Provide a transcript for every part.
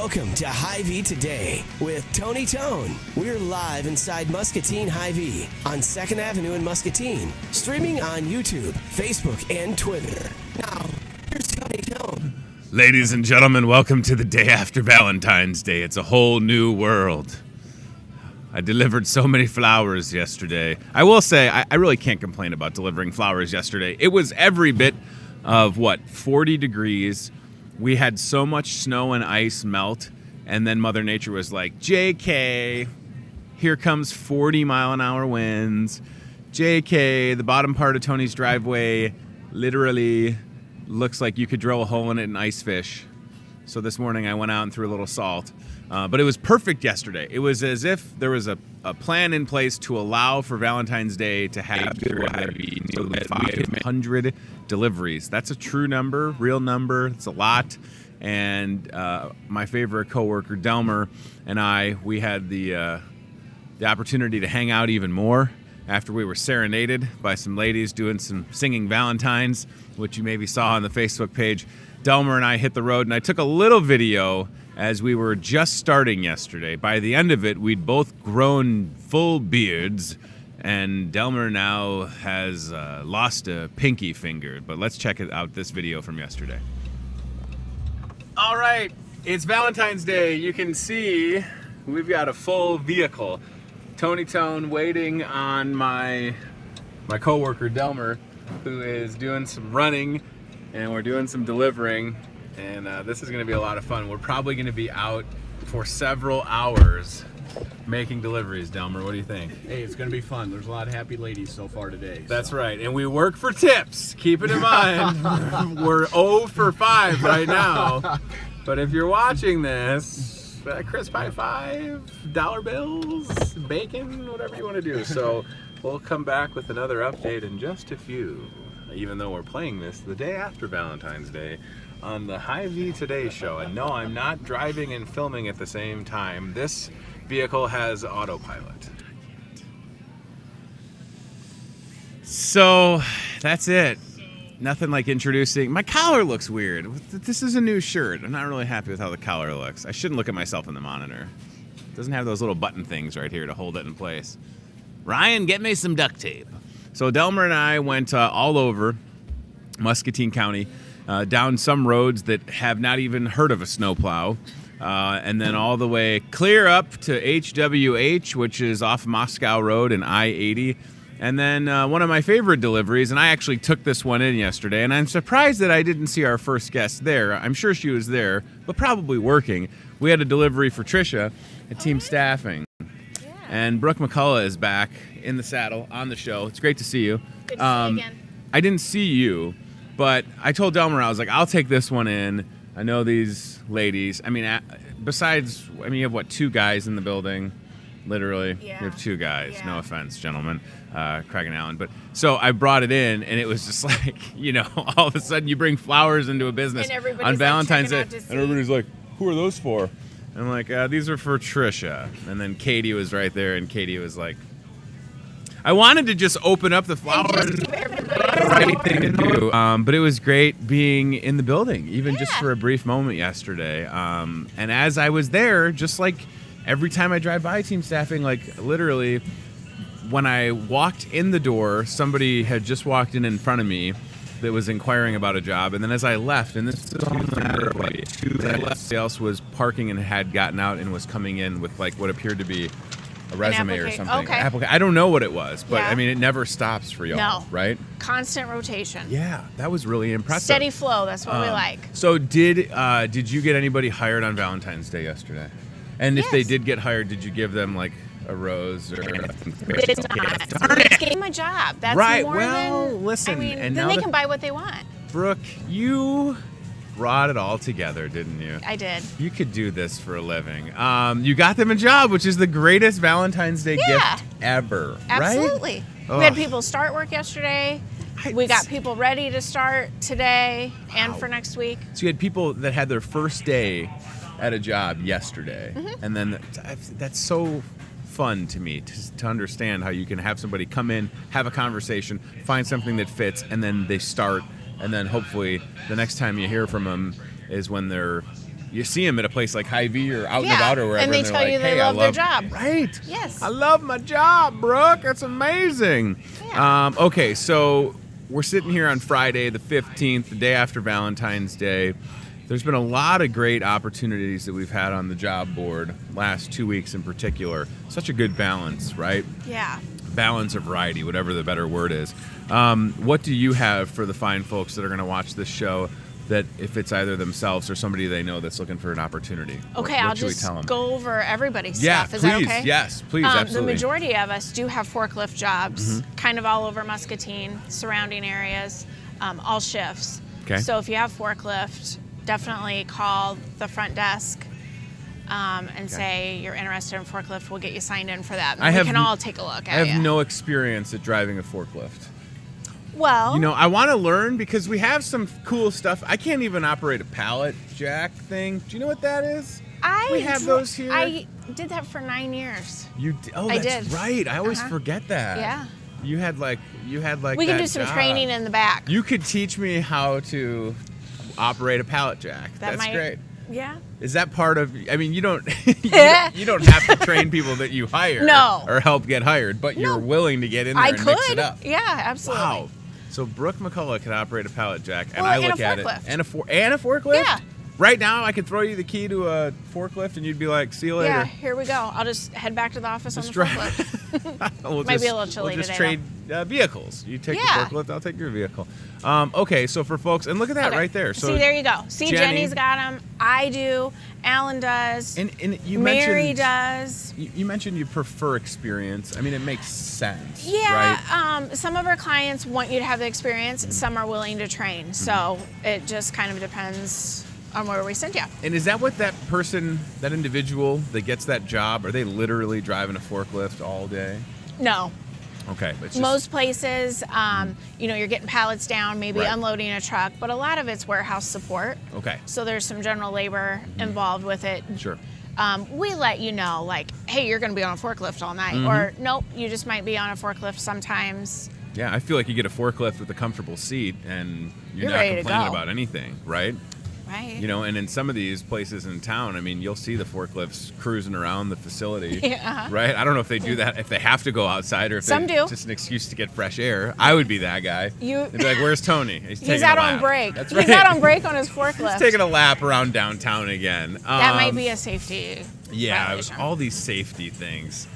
Welcome to Hy-Vee Today with Tony Tone. We're live inside Muscatine Hy-Vee on 2nd Avenue in Muscatine. Streaming on YouTube, Facebook, and Twitter. Now, here's Tony Tone. Ladies and gentlemen, welcome to the day after Valentine's Day. It's a whole new world. I delivered so many flowers yesterday. I will say, I really can't complain about delivering flowers yesterday. It was every bit of, 40 degrees. We had so much snow and ice melt, and then Mother Nature was like, JK, here comes 40-mile-an-hour winds. JK, the bottom part of Tony's driveway literally looks like you could drill a hole in it and ice fish. So this morning I went out and threw a little salt. But it was perfect yesterday. It was as if there was a plan in place to allow for Valentine's Day to have 500 deliveries. That's a true number, real number. It's a lot. And my favorite coworker, Delmer, and I, we had the opportunity to hang out even more after we were serenaded by some ladies doing some singing Valentines, which you maybe saw on the Facebook page. Delmer and I hit the road, and I took a little video as we were just starting yesterday. By the end of it, we'd both grown full beards, and Delmer now has lost a pinky finger. But let's check out this video from yesterday. All right, it's Valentine's Day. You can see we've got a full vehicle. Tony Tone waiting on my coworker Delmer, who is doing some running, and we're doing some delivering. And this is going to be a lot of fun. We're probably going to be out for several hours making deliveries. Delmer, what do you think? Hey, it's going to be fun. There's a lot of happy ladies so far today. That's right. And we work for tips. Keep it in mind. We're 0 for 5 right now. But if you're watching this, crisp high five, dollar bills, bacon, whatever you want to do. So we'll come back with another update in just a few. Even though we're playing this the day after Valentine's Day on the Hy-Vee Today show. And no, I'm not driving and filming at the same time. This vehicle has autopilot. So that's it. Nothing like introducing. My collar looks weird. This is a new shirt. I'm not really happy with how the collar looks. I shouldn't look at myself in the monitor. It doesn't have those little button things right here to hold it in place. Ryan, get me some duct tape. So Delmer and I went all over Muscatine County, down some roads that have not even heard of a snowplow, and then all the way clear up to HWH, which is off Moscow Road and I-80. And then one of my favorite deliveries, and I actually took this one in yesterday, and I'm surprised that I didn't see our first guest there. I'm sure she was there, but probably working. We had a delivery for Tricia at Team Staffing. And Brooke McCullough is back in the saddle on the show. It's great to see you. Good to see you again. I didn't see you, but I told Delmer, I was like, I'll take this one in. I know these ladies. I mean, besides, you have, 2 guys in the building? Literally. Yeah. You have 2 guys. Yeah. No offense, gentlemen. Craig and Allen. But so I brought it in, and it was just like, all of a sudden you bring flowers into a business on Valentine's Day. And everybody's like, who are those for? And I'm like, these are for Tricia. And then Katie was right there, and Katie was like, I wanted to just open up the flowers. Right thing to do. But it was great being in the building, even just for a brief moment yesterday. And as I was there, just like every time I drive by Team Staffing, like literally, when I walked in the door, somebody had just walked in front of me that was inquiring about a job, and then as I left, and this is only a matter of 2 minutes, somebody else was parking and had gotten out and was coming in with what appeared to be a resume or something. Okay. I don't know what it was, but it never stops for y'all, No. right? Constant rotation. Yeah, that was really impressive. Steady flow, that's what we like. So did you get anybody hired on Valentine's Day yesterday? And if they did get hired, did you give them a rose or anything? Did not. Darn it. Gave them a job. That's right. More Well, listen. then they can buy what they want. Brooke, you brought it all together, didn't you? I did. You could do this for a living. You got them a job, which is the greatest Valentine's Day gift ever, Absolutely. Right? We had people start work yesterday. We got people ready to start today and for next week. So you had people that had their first day at a job yesterday. And then that's so fun to me to understand how you can have somebody come in, have a conversation, find something that fits, and then they start. And then hopefully the next time you hear from them is when they're you see them at a place like Hy-Vee or out and about or wherever, and they they're tell like, you they hey, love their job. Right. Yes. I love my job, Brooke. That's amazing. Yeah. Okay, so we're sitting here on Friday, the 15th, the day after Valentine's Day. There's been a lot of great opportunities that we've had on the job board last 2 weeks in particular. Such a good balance, right? Yeah. Balance or variety, whatever the better word is. What do you have for the fine folks that are going to watch this show, that if it's either themselves or somebody they know that's looking for an opportunity? Okay, what I'll should we just tell them? go over everybody's Yeah, stuff. Is please. that okay? Yes, please, absolutely. The majority of us do have forklift jobs, kind of all over Muscatine, surrounding areas, all shifts. Okay. So if you have forklift, definitely call the front desk and say you're interested in forklift. We'll get you signed in for that. And we can all take a look at it. I have no experience at driving a forklift. Well, You know, I want to learn because we have some cool stuff. I can't even operate a pallet jack thing. Do you know what that is? We have those here. I did that for 9 years. Oh, I that's did. right. I always forget that. Yeah. You had like We can that do some job. training in the back. You could teach me how to operate a pallet jack. That's great. Yeah. Is that part of? I mean, you don't you don't have to train people that you hire, No. or help get hired, but you're willing to get in there I and could. mix it up. Yeah, absolutely. Wow. So Brooke McCullough can operate a pallet jack, and Well, I and a look at it forklift. and a forklift. Yeah. Right now, I could throw you the key to a forklift, and you'd be like, "See you later." Yeah, here we go. I'll just head back to the office Just on the drive. forklift. we'll Might be a little chilly We'll just today, trade vehicles. You take Yeah. the forklift, I'll take your vehicle. Okay, so for folks, and look at that Okay. right there. So See, there you go. See, Jenny- Jenny's got them. I do. Alan does. and you Mary mentioned does. you mentioned you prefer experience. I mean, it makes sense. Yeah, Right? some of our clients want you to have the experience. Some are willing to train. So it just kind of depends on where we send you. And is that what that person, that individual that gets that job, are they literally driving a forklift all day? No. Okay. It's just, Most places, you're getting pallets down, maybe Right. unloading a truck, but a lot of it's warehouse support. Okay. So there's some general labor involved with it. Sure. We let you know, like, hey, you're going to be on a forklift all night. Or, nope, you just might be on a forklift sometimes. Yeah, I feel like you get a forklift with a comfortable seat and you're not ready to complaining go. about anything, right? Right. You know, and in some of these places in town, I mean, you'll see the forklifts cruising around the facility, Yeah. right? I don't know if they do that, if they have to go outside or if Some they, do. it's just an excuse to get fresh air. I would be that guy. They'd be like, where's Tony? He's taking out a on lap. break. That's right. He's out on break on his forklift. He's taking a lap around downtown again. That might be a safety Yeah, violation. all these safety things.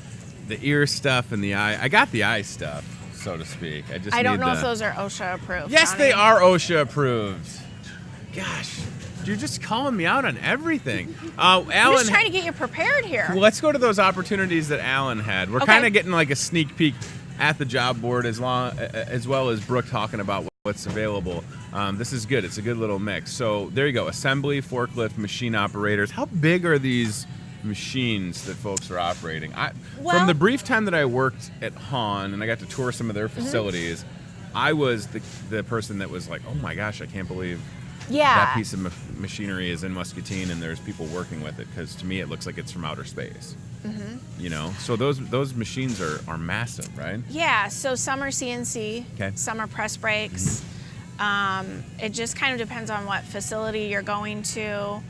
The ear stuff and the eye. I got the eye stuff, so to speak. I don't need know the- if those are OSHA approved. Yes, Johnny. they are OSHA approved. Gosh, you're just calling me out on everything. I'm Alan, just trying to get you prepared here. let's go to those opportunities that Alan had. We're Okay. kind of getting like a sneak peek at the job board as well as Brooke talking about what's available. This is good. It's a good little mix. So there you go. Assembly, forklift, machine operators. How big are these machines that folks are operating? From the brief time that I worked at Hahn and I got to tour some of their facilities, I was the person that was like, oh my gosh, I can't believe that piece of machinery is in Muscatine and there's people working with it, because to me it looks like it's from outer space. You know, so those machines are massive, right? Yeah, so some are CNC, Okay. some are press brakes. It just kind of depends on what facility you're going to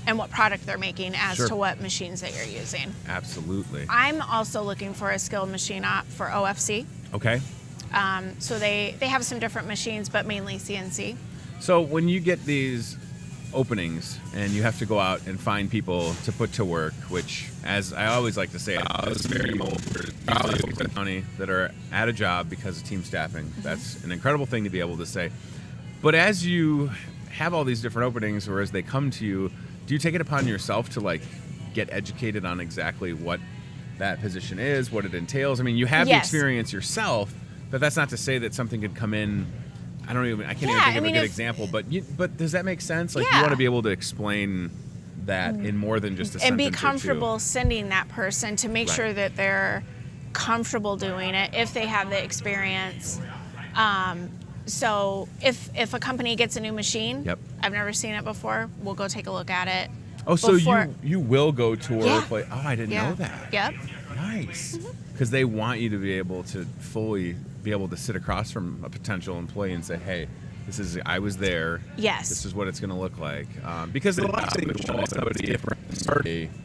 and what product they're making as Sure. to what machines that you're using. Absolutely. I'm also looking for a skilled machine op for OFC. Okay. So they have some different machines, but mainly CNC. So when you get these openings and you have to go out and find people to put to work, which, as I always like to say, is very old for county that are at a job because of team staffing. That's an incredible thing to be able to say. But as you have all these different openings, or as they come to you, do you take it upon yourself to like get educated on exactly what that position is, what it entails? I mean, you have the Yes. experience yourself, but that's not to say that something could come in. I can't even think of a good example, but does that make sense? Like, you want to be able to explain that in more than just a sentence And be or two. comfortable sending that person to make Right. sure that they're comfortable doing it if they have the experience. So if a company gets a new machine, Yep. I've never seen it before, we'll go take a look at it. Oh, so before- you will go tour Yeah. a place. Oh, I didn't Yeah. know that. Yep. Nice. Because they want you to be able to fully be able to sit across from a potential employee and say, hey, I was there. Yes. This is what it's going to look like. Because the last thing was somebody different.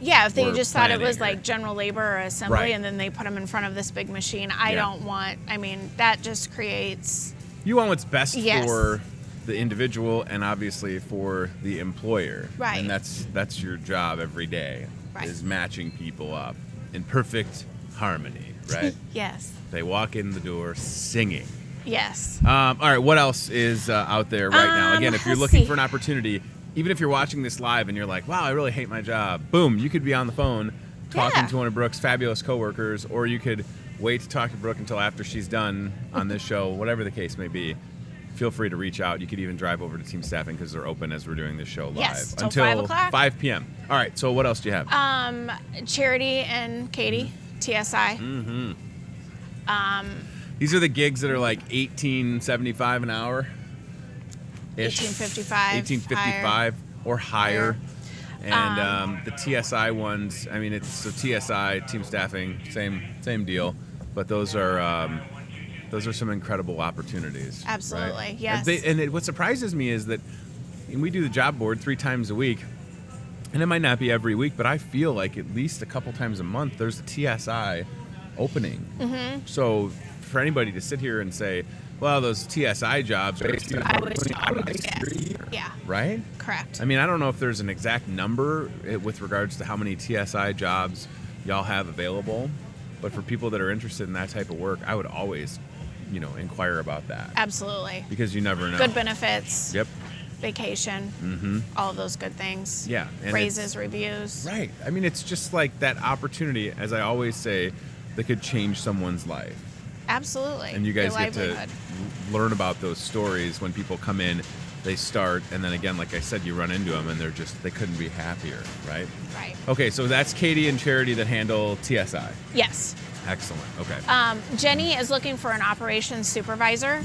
Yeah, if they just thought it was like general labor or assembly, Right. and then they put them in front of this big machine, that just creates. You want what's best Yes. for the individual and obviously for the employer. Right. And that's your job every day, Right. is matching people up in perfect harmony, right? Yes. They walk in the door singing. Yes. All right, what else is out there right now? Again, if you're let's looking see. for an opportunity, even if you're watching this live and you're like, wow, I really hate my job, boom, you could be on the phone talking Yeah. to one of Brooke's fabulous coworkers, or you could wait to talk to Brooke until after she's done on this show, whatever the case may be. Feel free to reach out. You could even drive over to Team Staffing because they're open as we're doing this show live. Yes, till until 5 o'clock. 5 p.m. All right, so what else do you have? Charity and Katie, TSI. Mm-hmm. These are the gigs that are like $18.75 an hour. $18.55 $18.55 or higher. And the TSI ones, I mean, it's so TSI, Team Staffing, same deal. But those are some incredible opportunities. Absolutely, right? yes. What surprises me is that we do the job board 3 times a week. And it might not be every week, but I feel like at least a couple times a month there's a TSI opening. Mm-hmm. So for anybody to sit here and say, well, those TSI jobs, I would yeah. right? Correct. I mean, I don't know if there's an exact number with regards to how many TSI jobs y'all have available, but for people that are interested in that type of work, I would always, inquire about that. Absolutely. Because you never know. Good benefits. Yep. Vacation. All of those good things. Yeah. And raises, reviews. Right. I mean, it's just like that opportunity, as I always say, that could change someone's life. Absolutely. And you guys Their get to livelihood. learn about those stories when people come in, they start, and then again, like I said, you run into them and they couldn't be happier, right? Right. Okay, so that's Katie and Charity that handle TSI. Yes. Excellent. Okay. Jenny is looking for an operations supervisor.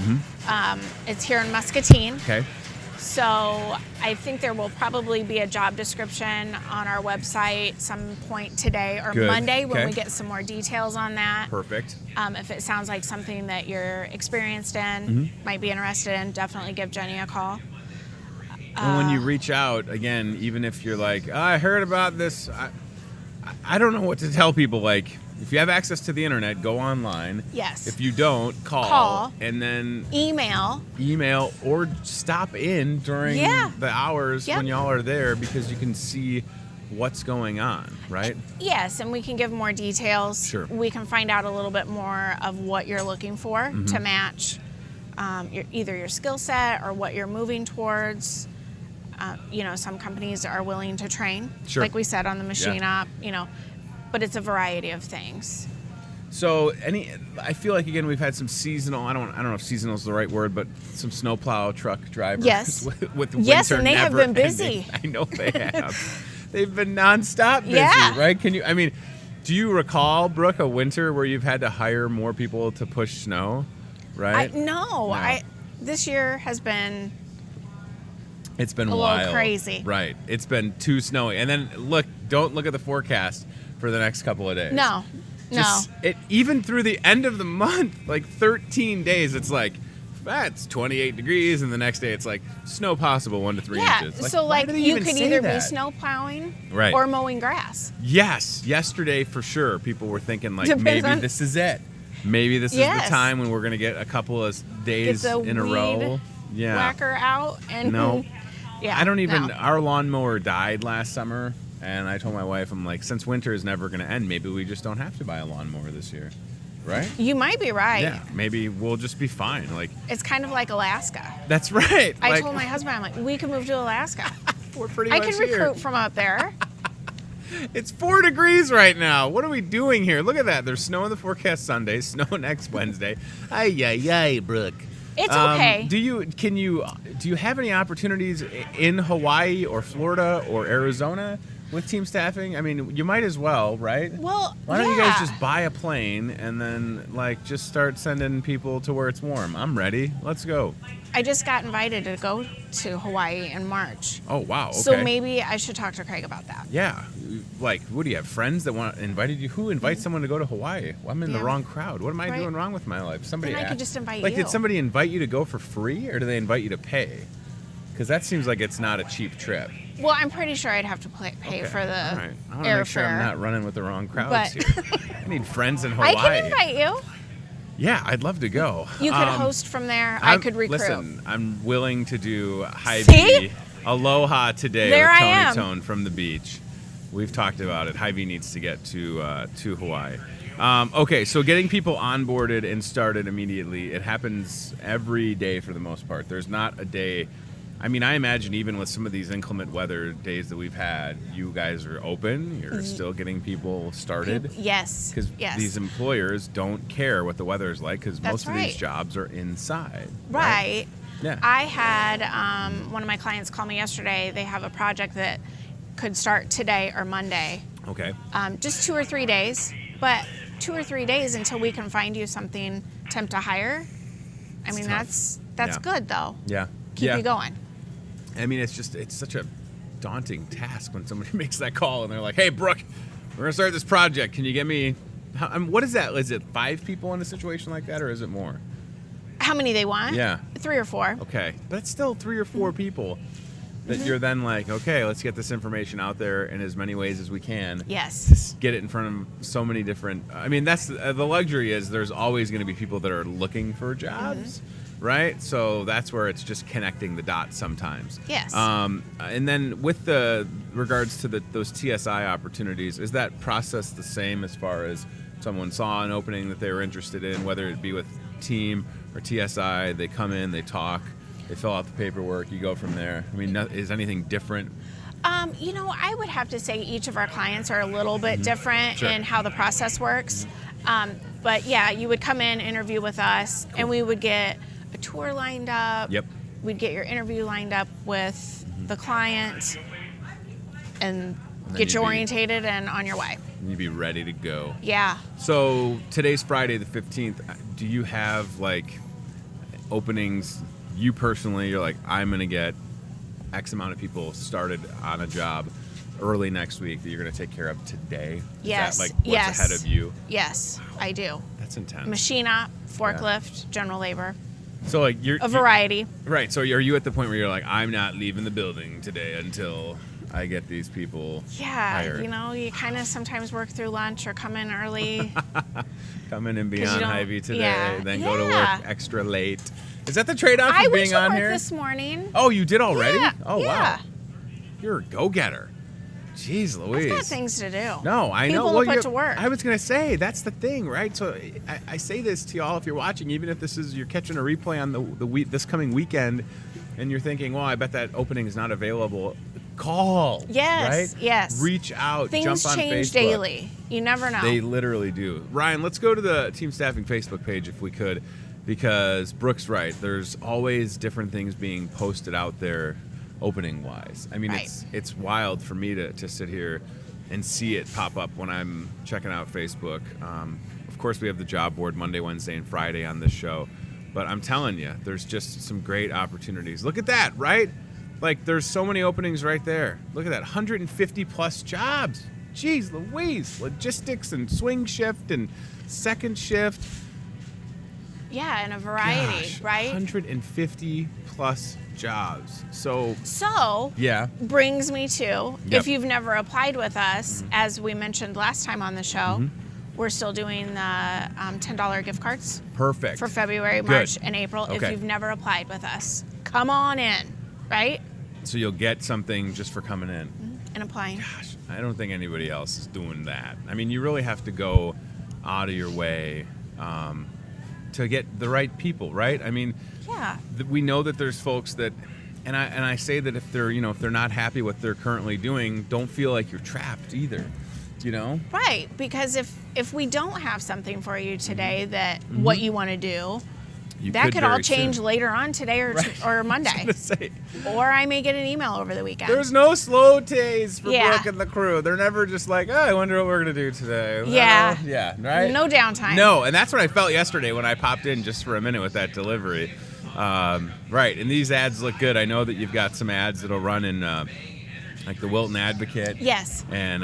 It's here in Muscatine. Okay. So I think there will probably be a job description on our website some point today or Good. Monday when Okay. we get some more details on that. Perfect. If it sounds like something that you're experienced in, might be interested in, definitely give Jenny a call. And when you reach out, again, even if you're like, I heard about this, I don't know what to tell people. Like, if you have access to the internet, go online. Yes. If you don't, call. And then Email or stop in during the hours when y'all are there, because you can see what's going on, right? Yes, and we can give more details. Sure. We can find out a little bit more of what you're looking for to match either your skill set or what you're moving towards. Some companies are willing to train, like we said on the machine op, but it's a variety of things. So I feel like, again, we've had some seasonal, I don't know if seasonal is the right word, but some snowplow truck drivers. Yes. with Yes, winter and they have never been busy. ending. I know they have. They've been nonstop busy, right? Do you recall, Brooke, a winter where you've had to hire more people to push snow, right? No. This year has been It's been a wild. little crazy. Right. It's been too snowy. And then don't look at the forecast for the next couple of days. No. Even through the end of the month, like 13 days, it's like, it's 28 degrees, and the next day it's like snow possible 1 to 3 inches. So why do they you even could say either be that? snow plowing Right. or mowing grass. Yes. Yesterday, for sure, people were thinking, like, Depends maybe on- this is it. Maybe this is the Yes. time when we're going to get a couple of days Get the in a row. weed Yeah. whacker out and No. yeah. I don't even. no. Our lawnmower died last summer, and I told my wife, I'm like, since winter is never going to end, maybe we just don't have to buy a lawnmower this year, right? You might be right. Yeah, maybe we'll just be fine. Like, It's kind of like Alaska. that's right. I told my husband, I'm like, we can move to Alaska. we're pretty I much can here. recruit from up there. It's 4 degrees right now. What are we doing here? Look at that. There's snow in the forecast Sunday. Snow next Wednesday. Ay, Brooke. It's okay. Do you have any opportunities in Hawaii or Florida or Arizona with team staffing? I mean, you might as well, right? Well, Why don't you guys just buy a plane and then just start sending people to where it's warm? I'm ready. Let's go. I just got invited to go to Hawaii in March. Oh, wow. Okay. So maybe I should talk to Craig about that. Yeah. like, what do you have? Friends that invited you? Who invites someone to go to Hawaii? Well, I'm in the wrong crowd. What am I doing wrong with my life? Somebody then I could just invite like, you. did somebody invite you to go for free, or do they invite you to pay? Because that seems like it's not a cheap trip. Well, I'm pretty sure I'd have to pay for the All right. I want to airfare. make sure I'm not running with the wrong crowds But- here. I need friends in Hawaii. I can invite you. Yeah, I'd love to go. You could host from there. I could recruit. Listen, I'm willing to do Hy-Vee. See? Aloha today There with I Tony am. Tone from the beach. We've talked about it. Hy-Vee needs to get to Hawaii. Okay, so getting people onboarded and started immediately, it happens every day for the most part. There's not a day. I mean, I imagine even with some of these inclement weather days that we've had, you guys are open. You're still getting people started. Yes. Because these employers don't care what the weather is like because most of these right. jobs are inside. Right. Yeah. I had one of my clients call me yesterday. They have a project that could start today or Monday. Okay. Just 2 or 3 days. But 2 or 3 days until we can find you something temp to hire. I mean, tough. that's Yeah. good though. Yeah. Keep yeah. you going. I mean, it's such a daunting task when somebody makes that call and they're like, "Hey, Brooke, we're gonna start this project. Can you get me?" What is that? Is it 5 people in a situation like that, or is it more? How many they want? Yeah. 3 or 4. Okay, but it's still 3 or 4 people that you're then like, okay, let's get this information out there in as many ways as we can. Yes. Just get it in front of so many different. I mean, that's the luxury is there's always going to be people that are looking for jobs. Right, so that's where it's just connecting the dots sometimes. Yes. And then with the regards to those TSI opportunities, is that process the same as far as someone saw an opening that they were interested in, whether it be with team or TSI? They come in, they talk, they fill out the paperwork, you go from there. I mean, is anything different? I would have to say each of our clients are a little bit different Sure. in how the process works. But yeah, you would come in, interview with us, and we would get a tour lined up. Yep. We'd get your interview lined up with the client and then get you'd you be- orientated and on your way. You'd be ready to go. Yeah. So today's Friday the 15th. Do you have like openings? You personally, you're like, I'm gonna get X amount of people started on a job early next week that you're gonna take care of today. Yes. Is that like what's ahead of you? Yes, I do. That's intense. Machine op, forklift, general labor, So like a variety. Right. So are you at the point where you're like, I'm not leaving the building today until I get these people hired? Yeah, you kind of sometimes work through lunch or come in early. Come in and be 'Cause you on don't- Hy-Vee today, yeah, then go to yeah. work extra late. Is that the trade-off I of went being to on work here? this morning. Oh, you did already? Yeah, Oh, yeah. wow. You're a go-getter. Jeez Louise. I've got things to do. No, I People know. to Well, put you're- to work. I was going to say, that's the thing, right? So I say this to y'all if you're watching, even if you're catching a replay on the week, this coming weekend, and you're thinking, well, I bet that opening is not available. Call. Yes, right? yes. Reach out. Things jump on change Facebook. daily. You never know. They literally do. Ryan, let's go to the Team Staffing Facebook page if we could, because Brooke's right. There's always different things being posted out there opening-wise. I mean, Right. it's wild for me to sit here and see it pop up when I'm checking out Facebook. Of course, we have the job board Monday, Wednesday, and Friday on this show. But I'm telling you, there's just some great opportunities. Look at that, right? Like, there's so many openings right there. Look at that, 150-plus jobs. Jeez Louise. Logistics and swing shift and second shift. yeah, and a variety, Gosh, right? 150-plus jobs. So, So, yeah. brings me to, Yep. if you've never applied with us, as we mentioned last time on the show, we're still doing the $10 gift cards Perfect. for February, Good. March, and April. If Okay. you've never applied with us, come on in, right? So you'll get something just for coming in. And applying. Gosh, I don't think anybody else is doing that. I mean, you really have to go out of your way to get the right people, right? I mean, Yeah. we know that there's folks that, and I say that if they're not happy what they're currently doing, don't feel like you're trapped either, Right, because if we don't have something for you today that what you want to do, You that could all very change soon. later on today or or Monday. I was gonna say, Or I may get an email over the weekend. there's no slow days for Yeah. Brooke and the crew. They're never just like, oh, I wonder what we're gonna do today. Yeah. Yeah, right. No downtime. No, and that's what I felt yesterday when I popped in just for a minute with that delivery. Right, and these ads look good. I know that you've got some ads that'll run in like the Wilton Advocate. Yes. And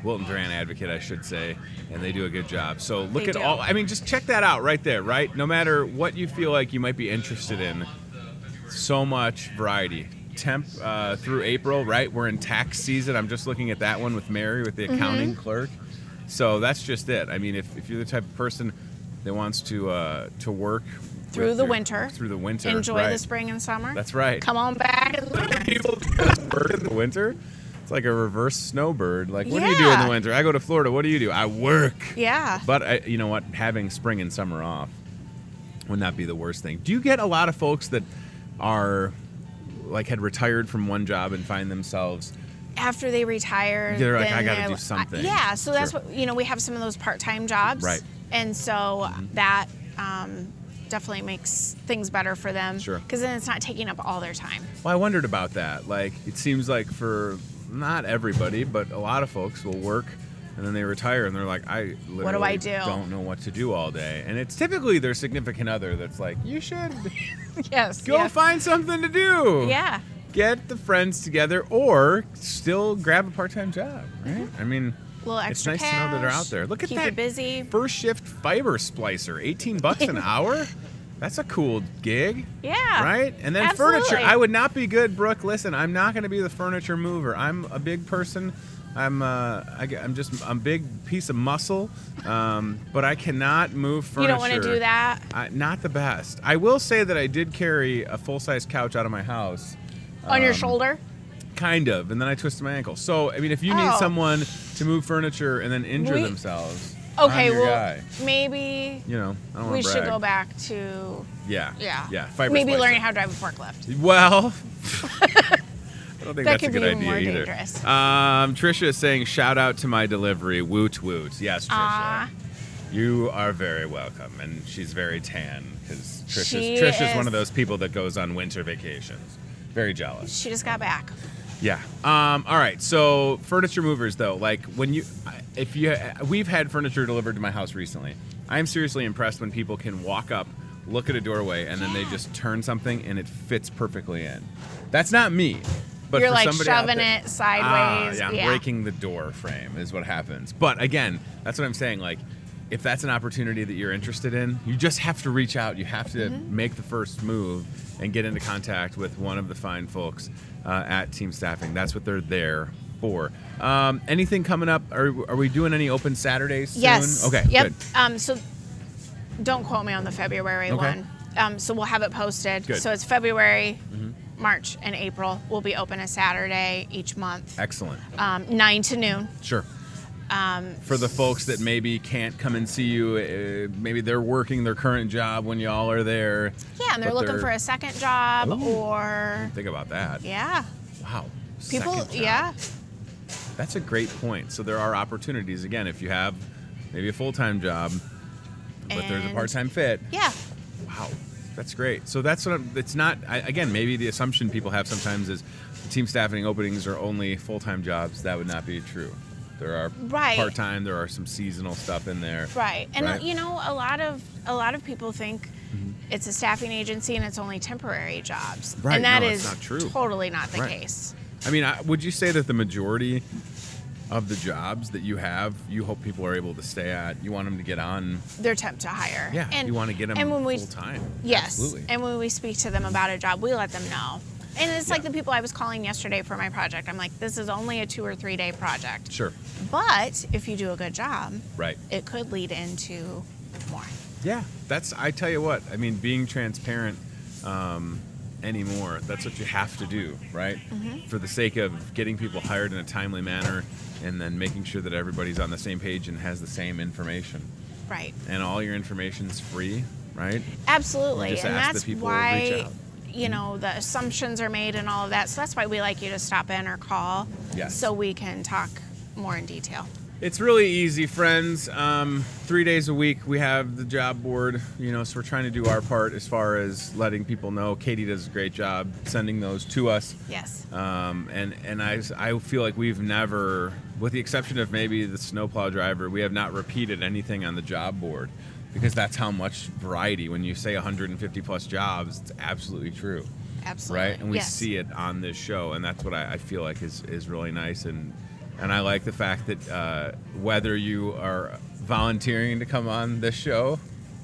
Wilton Duran Advocate, I should say, and they do a good job. So look They at do. all. I mean, just check that out right there, right? No matter what you feel like you might be interested in, so much variety. Temp through April, right? We're in tax season. I'm just looking at that one with Mary, with the accounting clerk. So that's just it. I mean, if you're the type of person that wants to work Through with the winter. through the winter, Enjoy right. the spring and summer. That's right. Come on back and look. People just work in the winter. It's like a reverse snowbird. Like, what do you do in Yeah. the winter? I go to Florida. What do you do? I work. Yeah. But you know what? Having spring and summer off would not be the worst thing. Do you get a lot of folks that are like had retired from one job and find themselves? After they retire, They're like, then I got to they're do like- something. Yeah, so that's Sure. what we have some of those part-time jobs, Right. And so that definitely makes things better for them, Sure. because then it's not taking up all their time. Well, I wondered about that. Like, it seems like for not everybody, but a lot of folks will work and then they retire and they're like, I literally do? don't know what to do all day. And it's typically their significant other that's like, you should Yes. go yeah. find something to do. Yeah. Get the friends together or still grab a part-time job, right? I mean, A little it's extra nice to know that they're cash, out there. Look at keep that you busy. first shift fiber splicer, $18 an hour. That's a cool gig. Yeah. Right? And then Absolutely. furniture. I would not be good, Brooke. Listen, I'm not going to be the furniture mover. I'm a big person. I'm a big piece of muscle, but I cannot move furniture. You don't want to do that? Not the best. I will say that I did carry a full-size couch out of my house. On your shoulder? Kind of, and then I twisted my ankle. So, I mean, if you need Oh. someone to move furniture and then injure We- themselves, Okay, I'm your well, guy. maybe You know, I don't we want to should brag. go back to, Yeah. yeah. Fiber Maybe splicer. learning how to drive a forklift. Well, I don't think That that's a could good be idea more either. dangerous. Trisha is saying, shout out to my delivery. Woot woot. Yes, Trisha. Aw. You are very welcome. And she's very tan because She Trisha's is. one of those people that goes on winter vacations. Very jealous. She just got back. Yeah. All right. So furniture movers, though, like we've had furniture delivered to my house recently. I'm seriously impressed when people can walk up, look at a doorway, and then they just turn something and it fits perfectly in. That's not me. But You're for like somebody out shoving there- it sideways. Yeah, breaking the door frame is what happens. But again, that's what I'm saying. Like, if that's an opportunity that you're interested in, you just have to reach out. You have to make the first move and get into contact with one of the fine folks at Team Staffing. That's what they're there for. Anything coming up? Are we doing any open Saturdays soon? Yes. Okay, Yep. good. So don't quote me on the February Okay. one. So we'll have it posted. Good. So it's February, March, and April. We'll be open a Saturday each month, Excellent. 9 to noon. Sure. For the folks that maybe can't come and see you, maybe they're working their current job when y'all are there. Yeah, and they're but looking for a second job Ooh. or Think about that. yeah, Wow. people. Second job. Yeah, That's a great point. So there are opportunities again if you have maybe a full-time job, but there's a And- part-time fit. yeah. Wow, that's great. So that's what it's not. Again, maybe the assumption people have sometimes is Team Staffing openings are only full-time jobs. That would not be true. There are Right. part-time. There are some seasonal stuff in there. Right. And Right. you know, a lot of people think it's a staffing agency and it's only temporary jobs. Right, And that no, is that's not true. totally not the Right. case. I mean, would you say that the majority of the jobs that you have, you hope people are able to stay at? You want them to get on? They're temp to hire. Yeah, And, you want to get them and when we, full time. Yes. Absolutely. And when we speak to them about a job, we let them know. And it's like Yeah. the people I was calling yesterday for my project. I'm like, this is only a 2 or 3 day project. Sure. But if you do a good job, Right. it could lead into more. Yeah, I tell you what, I mean, being transparent anymore, that's what you have to do, right? For the sake of getting people hired in a timely manner and then making sure that everybody's on the same page and has the same information. Right. And all your information's free, right? Absolutely. You just And ask the that's people to reach why, out. you know, the assumptions are made and all of that. So that's why we like you to stop in or call Yes. so we can talk more in detail. It's really easy, friends. 3 days a week we have the job board, so we're trying to do our part as far as letting people know. Katie does a great job sending those to us. Yes. And I feel like we've never, with the exception of maybe the snowplow driver, we have not repeated anything on the job board because that's how much variety. When you say 150 plus jobs, it's absolutely true. Absolutely. Right? And we Yes. see it on this show, and that's what I feel like is really nice. And I like the fact that whether you are volunteering to come on this show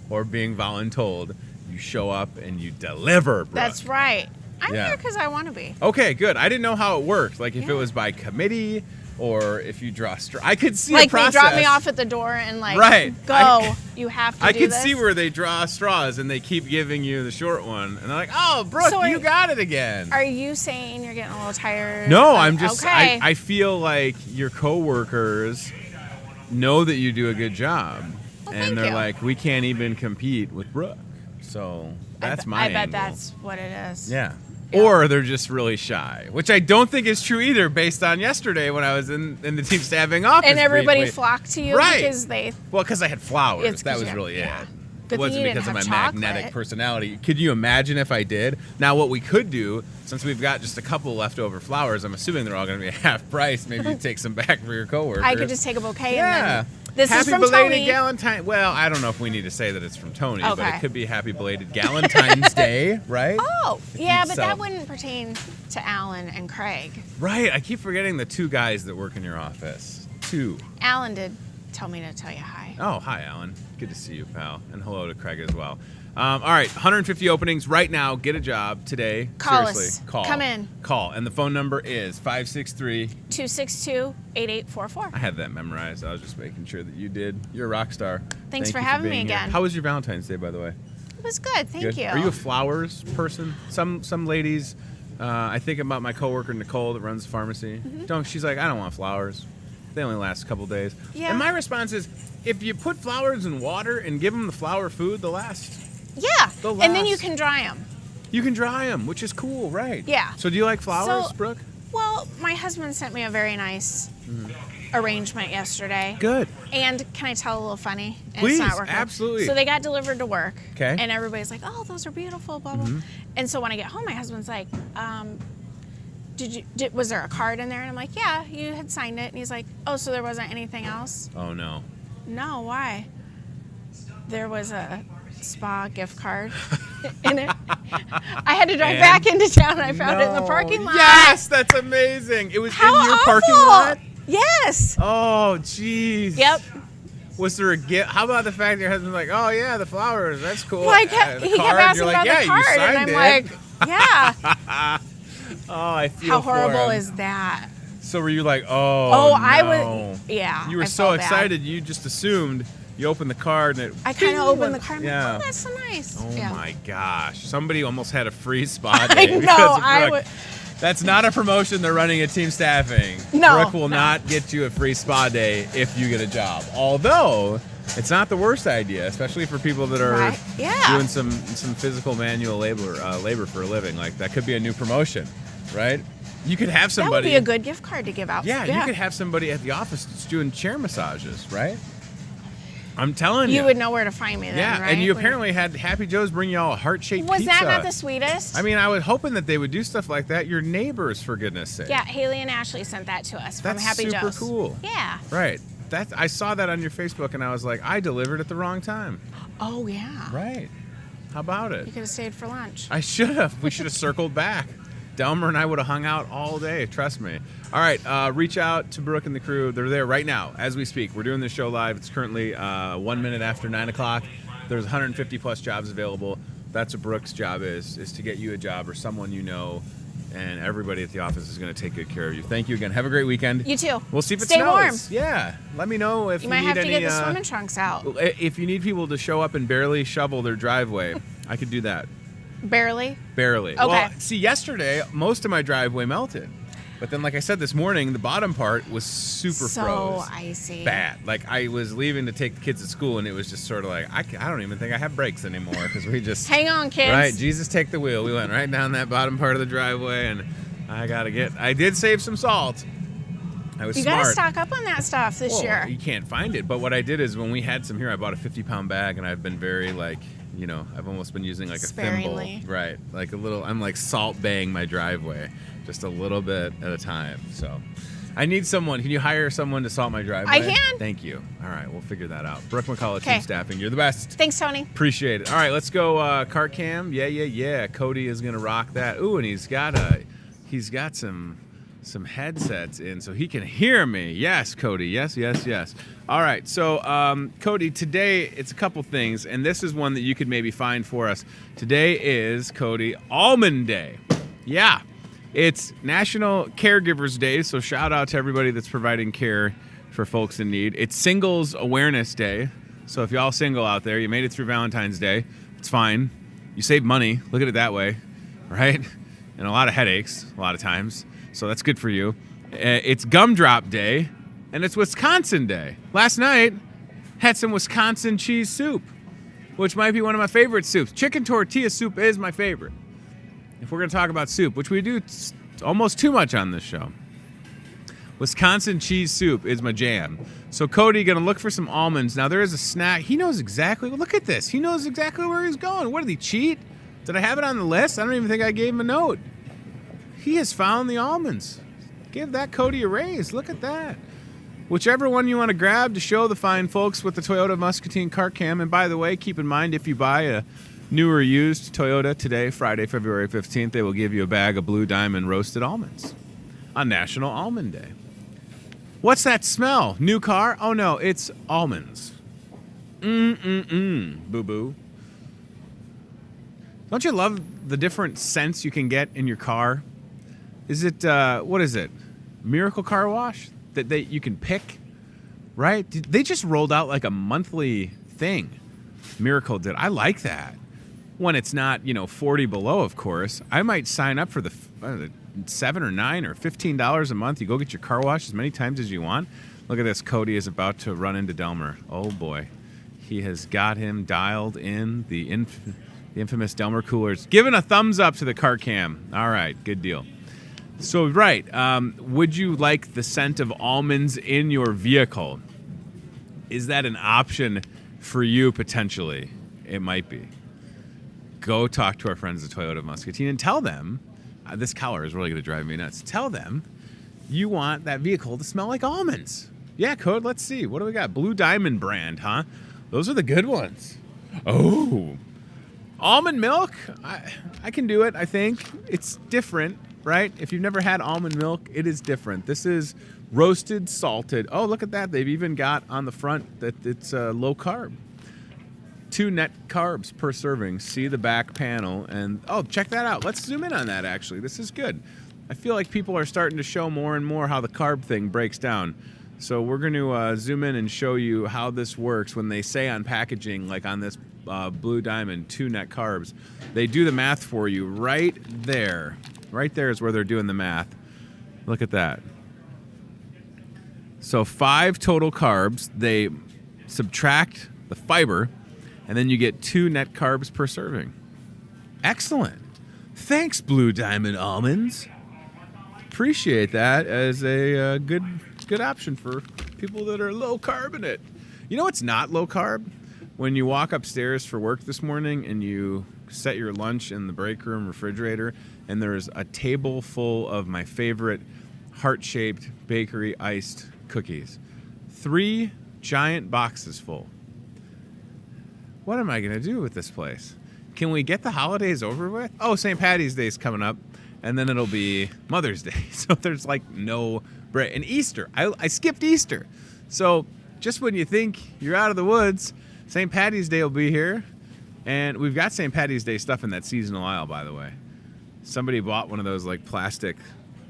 or being voluntold, you show up and you deliver, Brooke. That's right. I'm Yeah. here because I want to be. Okay, good. I didn't know how it worked. Like if it Yeah. was by committee or if you draw I could see Like a process. they drop me off at the door and like, Right. go. You have to I do could this. see where they draw straws and they keep giving you the short one. And they're like, oh, Brooke, So you got it again. Are you saying you're getting a little tired? No, of- I'm just, Okay. I feel like your coworkers know that you do a good job. Well, and thank they're you. like, we can't even compete with Brooke. So that's my I bet angle. that's what it is. Yeah. Yeah. Or they're just really shy, which I don't think is true either based on yesterday when I was in the team staffing office. And everybody briefly. flocked to you Right. because they. Well, because I had flowers. It's 'cause That was you- really yeah. it. Good It wasn't thing you because of didn't my have magnetic chocolate. personality. Could you imagine if I did? Now, what we could do, since we've got just a couple leftover flowers, I'm assuming they're all going to be half price. Maybe you take some back for your coworkers. I could just take a bouquet Yeah. and then. This Happy is from belated Tony. Galentine. Well, I don't know if we need to say that it's from Tony, but Okay. it could be Happy belated Galentine's Day, right? Oh, yeah, you but sell- that wouldn't pertain to Alan and Craig. Right. I keep forgetting the two guys that work in your office. Two. Alan did tell me to tell you hi. Oh, hi, Alan. Good to see you, pal. And hello to Craig as well. All right, 150 openings right now. Get a job today. Call Seriously, us. call. Come in. Call. And the phone number is 563. 262-8844. I had that memorized. I was just making sure that you did. You're a rock star. Thanks Thank for you having me being here. again. How was your Valentine's Day, by the way? It was good. Thank Good? you. Are you a flowers person? Some ladies, I think about my coworker Nicole that runs the pharmacy. She's like, I don't want flowers. They only last a couple days. Yeah. And my response is, if you put flowers in water and give them the flower food, they'll last. Yeah. The And then you last- can dry them. You can dry them, which is cool, right? Yeah. So do you like flowers, So- Brooke? Well, my husband sent me a very nice arrangement yesterday. Good. And can I tell a little funny? And Please, it's not working. absolutely. So they got delivered to work. 'Kay. And everybody's like, oh, those are beautiful, blah, blah. And so when I get home, my husband's like, was there a card in there? And I'm like, yeah, you had signed it. And he's like, oh, so there wasn't anything else? Oh, no. No, why? There was a spa gift card in it. I had to drive And? back into town and I found it in the parking lot. Yes, that's amazing. It was How in your awful. parking lot? Yes. Oh, jeez. Yep. Was there a gift? How about the fact that your husband's like, oh, yeah, the flowers, that's cool. Well, he kept The card, asking you're about like, the yeah, card, you and signed I'm it. like, yeah. Oh, I feel How for horrible him. is that? So were you like, oh, Oh, I no. was. Yeah. You were I so felt bad. excited, you just assumed. You opened the card and it. I kind of opened the card. And Yeah. I'm like, oh, that's so nice. Oh yeah. my gosh! Somebody almost had a free spa I day. know. because of I Brooke. would. That's not a promotion. They're running a team staffing. No, Brooke will not get you a free spa day if you get a job. Although it's not the worst idea, especially for people that are Right. Yeah. doing some physical manual labor for a living. Like that could be a new promotion, right? You could have That would somebody. be a good gift card to give out. Yeah, you could have somebody at the office that's doing chair massages, right? I'm telling you. You would know where to find me then, Yeah, right? and you When- apparently had Happy Joe's bring you all a heart-shaped Was pizza. that not the sweetest? I mean, I was hoping that they would do stuff like that. Your neighbors, for goodness sake. Yeah, Haley and Ashley sent that to us from That's Happy super Joe's. cool. Yeah. Right. I saw that on your Facebook, and I was like, I delivered at the wrong time. Oh, yeah. Right. How about You it? could have stayed for lunch. I should have. We should have circled back. Delmer and I would have hung out all day. Trust me. All right. Reach out to Brooke and the crew. They're there right now as we speak. We're doing this show live. It's currently 1 minute after 9 o'clock. There's 150 plus jobs available. That's what Brooke's job is to get you a job or someone you know. And everybody at the office is going to take good care of you. Thank you again. Have a great weekend. You too. We'll see if it Stay snows. warm. Yeah. Let me know if You you might need have to any. get the swimming trunks out. If you need people to show up and barely shovel their driveway, I could do that. Barely. Barely. Okay. Well, see, yesterday, most of my driveway melted. But then, like I said, this morning, the bottom part was super So froze. icy. Bad. Like, I was leaving to take the kids to school, and it was just sort of like, I don't even think I have brakes anymore because we just... Hang on, kids. Right, Jesus, take the wheel. We went right down that bottom part of the driveway, and I did save some salt. I was You smart. got to stock up on that stuff this Well, year. you can't find it. But what I did is when we had some here, I bought a 50-pound bag, and I've been very, I've almost been using like a Sparingly. thimble. Right. Like a little, I'm like salt baying my driveway just a little bit at a time. So I need someone. Can you hire someone to salt my driveway? I can. Thank you. All right, we'll figure that out. Brooke McCullough, Okay. Team Staffing. You're the best. Thanks, Tony. Appreciate it. All right, let's go cart cam. Yeah. Cody is gonna rock that. Ooh, and he's got some headsets in so he can hear me. Yes, Cody. Yes. All right, so Cody, today it's a couple things, and this is one that you could maybe find for us. Today is, Cody, Almond Day. Yeah, it's National Caregivers Day, so shout out to everybody that's providing care for folks in need. It's Singles Awareness Day, so if y'all single out there, you made it through Valentine's Day, it's fine. You save money, look at it that way, right? And a lot of headaches, a lot of times, so that's good for you. It's Gumdrop Day, and it's Wisconsin Day. Last night, had some Wisconsin cheese soup, which might be one of my favorite soups. Chicken tortilla soup is my favorite. If we're going to talk about soup, which we do almost too much on this show, Wisconsin cheese soup is my jam. So Cody, going to look for some almonds. Now, there is a snack. He knows exactly. Look at this. He knows exactly where he's going. What, did he cheat? Did I have it on the list? I don't even think I gave him a note. He has found the almonds. Give that Cody a raise. Look at that. Whichever one you want to grab to show the fine folks with the Toyota Muscatine Cart Cam. And by the way, keep in mind, if you buy a new or used Toyota today, Friday, February 15th, they will give you a bag of Blue Diamond roasted almonds on National Almond Day. What's that smell? New car? Oh, no, it's almonds. Boo-boo. Don't you love the different scents you can get in your car? Is it, what is it? Miracle Car Wash? That you can pick, right? They just rolled out like a monthly thing. Miracle did. I like that. When it's not, 40 below, of course. I might sign up for the $7 or $9 or $15 a month. You go get your car washed as many times as you want. Look at this. Cody is about to run into Delmer. Oh, boy. He has got him dialed in. The infamous Delmer coolers. Giving a thumbs up to the car cam. All right. Good deal. So, right, would you like the scent of almonds in your vehicle? Is that an option for you, potentially? It might be. Go talk to our friends at Toyota Muscatine and tell them, this collar is really going to drive me nuts, tell them you want that vehicle to smell like almonds. Yeah, Code, let's see. What do we got? Blue Diamond brand, huh? Those are the good ones. Oh, almond milk? I can do it, I think. It's different. Right? If you've never had almond milk, it is different. This is roasted, salted. Oh, look at that. They've even got on the front that it's low carb. 2 net carbs per serving. See the back panel. And, oh, check that out. Let's zoom in on that, actually. This is good. I feel like people are starting to show more and more how the carb thing breaks down. So we're going to zoom in and show you how this works when they say on packaging, like on this Blue Diamond, 2 net carbs. They do the math for you right there. Right there is where they're doing the math. Look at that. So 5 total carbs. They subtract the fiber, and then you get 2 net carbs per serving. Excellent. Thanks, Blue Diamond Almonds. Appreciate that as a good option for people that are low carb in it. You know what's not low carb? When you walk upstairs for work this morning and you set your lunch in the break room refrigerator, and there's a table full of my favorite heart-shaped bakery iced cookies. 3 giant boxes full. What am I going to do with this place? Can we get the holidays over with? Oh, St. Patty's Day is coming up, and then it'll be Mother's Day. So there's like no break. And Easter. I skipped Easter. So just when you think you're out of the woods, St. Patty's Day will be here. And we've got St. Patty's Day stuff in that seasonal aisle, by the way. Somebody bought one of those like plastic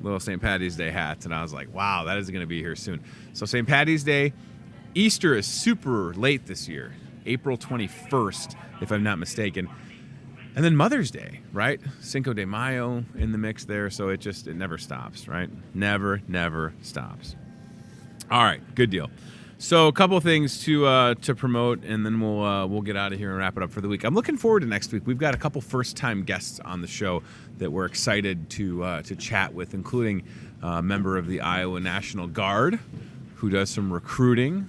little St. Patty's Day hats, and I was like, wow, that is going to be here soon. So St. Patty's Day, Easter is super late this year, April 21st, if I'm not mistaken. And then Mother's Day, right? Cinco de Mayo in the mix there, so it never stops, right? Never stops. All right, good deal. So a couple of things to promote, and then we'll get out of here and wrap it up for the week. I'm looking forward to next week. We've got a couple first-time guests on the show that we're excited to chat with, including a member of the Iowa National Guard who does some recruiting.